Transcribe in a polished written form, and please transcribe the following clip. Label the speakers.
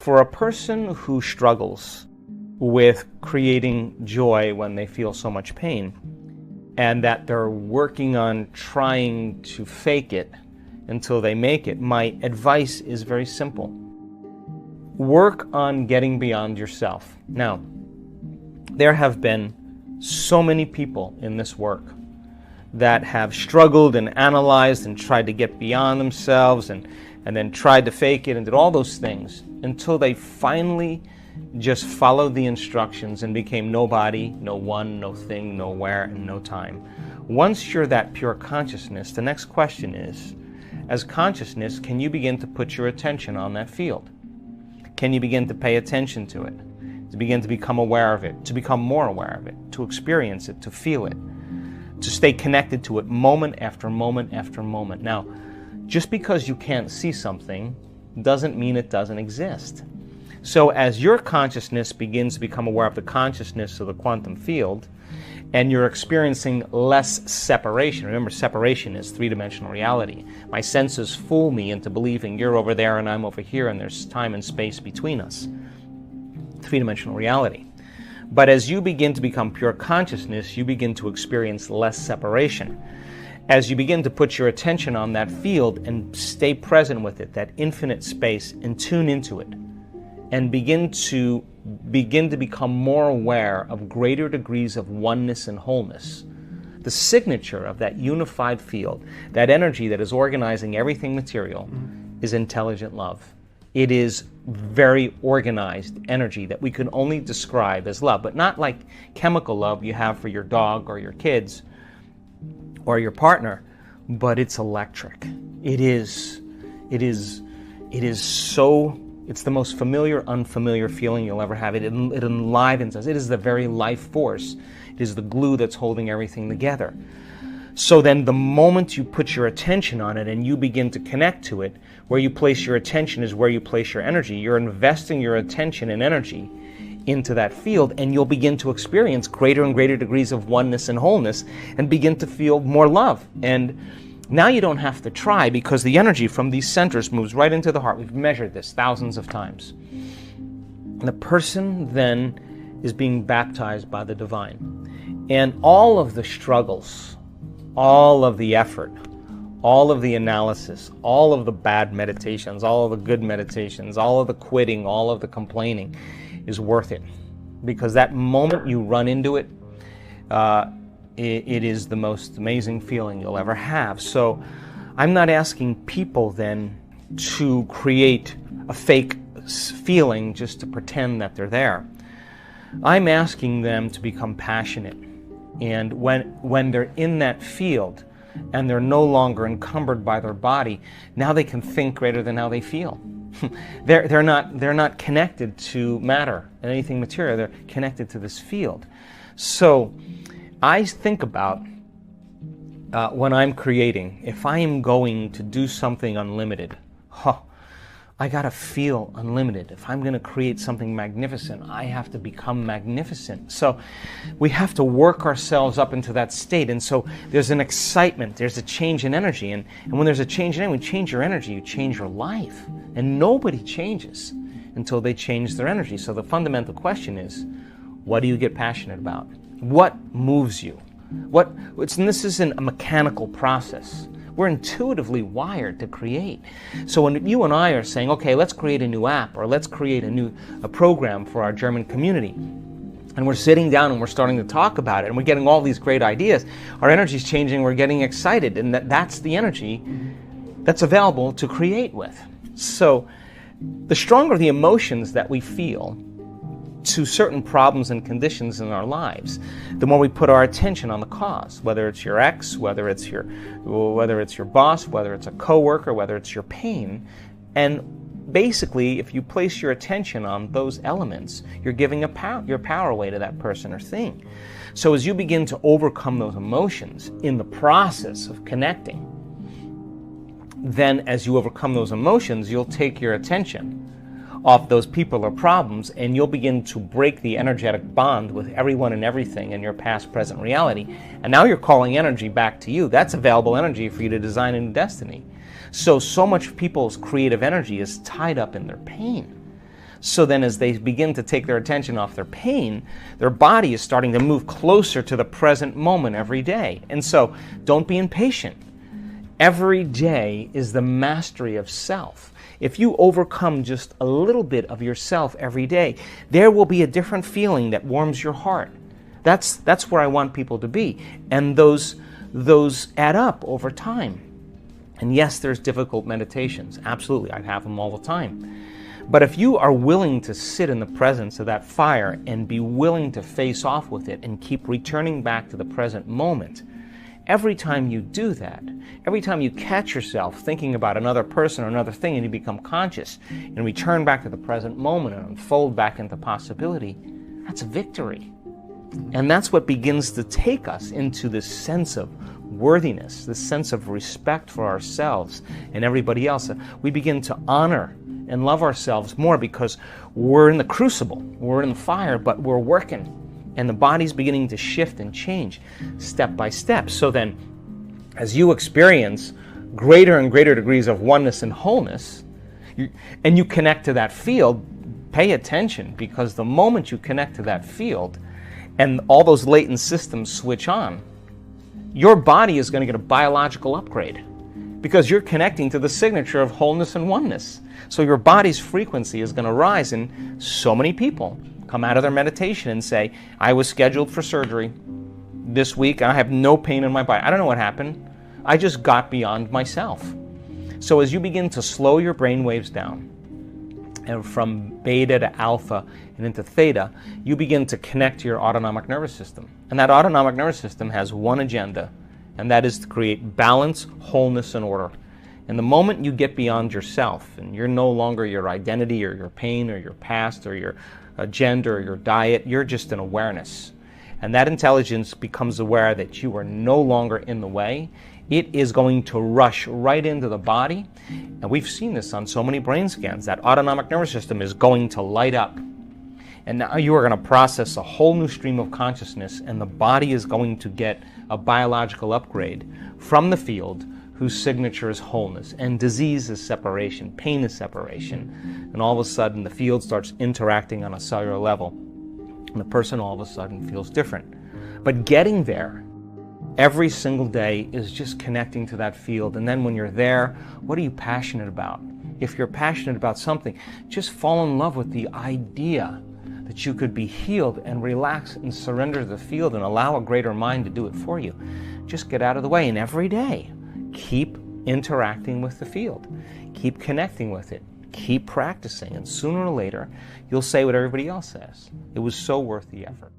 Speaker 1: For a person who struggles with creating joy when they feel so much pain, and that they're working on trying to fake it until they make it, my advice is very simple. Work on getting beyond yourself. Now, there have been so many people in this work that have struggled and analyzed and tried to get beyond themselves and then tried to fake it and did all those things until they finally just followed the instructions and became nobody, no one, no thing, nowhere, and no time. Once you're that pure consciousness, the next question is, as consciousness, can you begin to put your attention on that field? Can you begin to pay attention to it? To begin to become aware of it, to become more aware of it, to experience it, to feel it, to stay connected to it moment after moment after moment. Now, just because you can't see something doesn't mean it doesn't exist. So as your consciousness begins to become aware of the consciousness of the quantum field, and you're experiencing less separation. Remember, separation is three-dimensional reality. My senses fool me into believing you're over there and I'm over here and there's time and space between us. Three-dimensional reality. But as you begin to become pure consciousness, you begin to experience less separation. As you begin to put your attention on that field and stay present with it, that infinite space, and tune into it, and begin to become more aware of greater degrees of oneness and wholeness. The signature of that unified field, that energy that is organizing everything material, is intelligent love. It is very organized energy that we can only describe as love, but not like chemical love you have for your dog or your kids or your partner, but it's electric. It is so. It's the most familiar, unfamiliar feeling you'll ever have. It enlivens us. It is the very life force. It is the glue that's holding everything together. So then the moment you put your attention on it and you begin to connect to it, where you place your attention is where you place your energy. You're investing your attention and energy into that field, and you'll begin to experience greater and greater degrees of oneness and wholeness and begin to feel more love. And now you don't have to try, because the energy from these centers moves right into the heart. We've measured this thousands of times. And the person then is being baptized by the divine. And all of the struggles, all of the effort, all of the analysis, all of the bad meditations, all of the good meditations, all of the quitting, all of the complaining is worth it. Because that moment you run into it, it is the most amazing feeling you'll ever have. So I'm not asking people then to create a fake feeling just to pretend that they're there. I'm asking them to become passionate. And when they're in that field and they're no longer encumbered by their body, now they can think greater than how they feel. They're not connected to matter and anything material. They're connected to this field. So I think about when I'm creating, if I am going to do something unlimited, I gotta feel unlimited. If I'm gonna create something magnificent, I have to become magnificent. So we have to work ourselves up into that state. And so there's an excitement, there's a change in energy. And when there's a change in energy, when you change your energy, you change your life. And nobody changes until they change their energy. So the fundamental question is, what do you get passionate about? What moves you? And this isn't a mechanical process. We're intuitively wired to create. So when you and I are saying, okay, let's create a new app, or let's create a program for our German community, and we're sitting down and we're starting to talk about it, and we're getting all these great ideas, our energy's changing, we're getting excited, and that's the energy that's available to create with. So the stronger the emotions that we feel to certain problems and conditions in our lives, the more we put our attention on the cause, whether it's your ex, whether it's your boss, whether it's a coworker, whether it's your pain. And basically, if you place your attention on those elements, you're giving your power away to that person or thing. So as you begin to overcome those emotions in the process of connecting, then as you overcome those emotions, you'll take your attention off those people or problems, and you'll begin to break the energetic bond with everyone and everything in your past, present reality. And now you're calling energy back to you. That's available energy for you to design a new destiny. So much of people's creative energy is tied up in their pain. So then as they begin to take their attention off their pain, their body is starting to move closer to the present moment every day. And so don't be impatient. Every day is the mastery of self. If you overcome just a little bit of yourself every day, there will be a different feeling that warms your heart. That's where I want people to be. And those add up over time. And yes, there's difficult meditations. Absolutely, I have them all the time. But if you are willing to sit in the presence of that fire and be willing to face off with it and keep returning back to the present moment, every time you do that, every time you catch yourself thinking about another person or another thing and you become conscious and return back to the present moment and unfold back into possibility, that's a victory. And that's what begins to take us into this sense of worthiness, this sense of respect for ourselves and everybody else. We begin to honor and love ourselves more because we're in the crucible, we're in the fire, but we're working. And the body's beginning to shift and change step by step. So then, as you experience greater and greater degrees of oneness and wholeness, and you connect to that field, pay attention, because the moment you connect to that field and all those latent systems switch on, your body is going to get a biological upgrade because you're connecting to the signature of wholeness and oneness. So your body's frequency is going to rise, and so many people come out of their meditation and say, I was scheduled for surgery this week and I have no pain in my body. I don't know what happened. I just got beyond myself. So as you begin to slow your brain waves down, and from beta to alpha and into theta, you begin to connect to your autonomic nervous system. And that autonomic nervous system has one agenda, and that is to create balance, wholeness, and order. And the moment you get beyond yourself, and you're no longer your identity or your pain or your past or your gender or your diet, you're just an awareness. And that intelligence becomes aware that you are no longer in the way. It is going to rush right into the body. And we've seen this on so many brain scans. That autonomic nervous system is going to light up. And now you are going to process a whole new stream of consciousness, and the body is going to get a biological upgrade from the field whose signature is wholeness, and disease is separation, pain is separation. And all of a sudden the field starts interacting on a cellular level, and the person all of a sudden feels different. But getting there every single day is just connecting to that field. And then when you're there, what are you passionate about? If you're passionate about something, just fall in love with the idea that you could be healed and relax and surrender to the field and allow a greater mind to do it for you. Just get out of the way, and every day, keep interacting with the field. Keep connecting with it. Keep practicing, and sooner or later, you'll say what everybody else says. It was so worth the effort.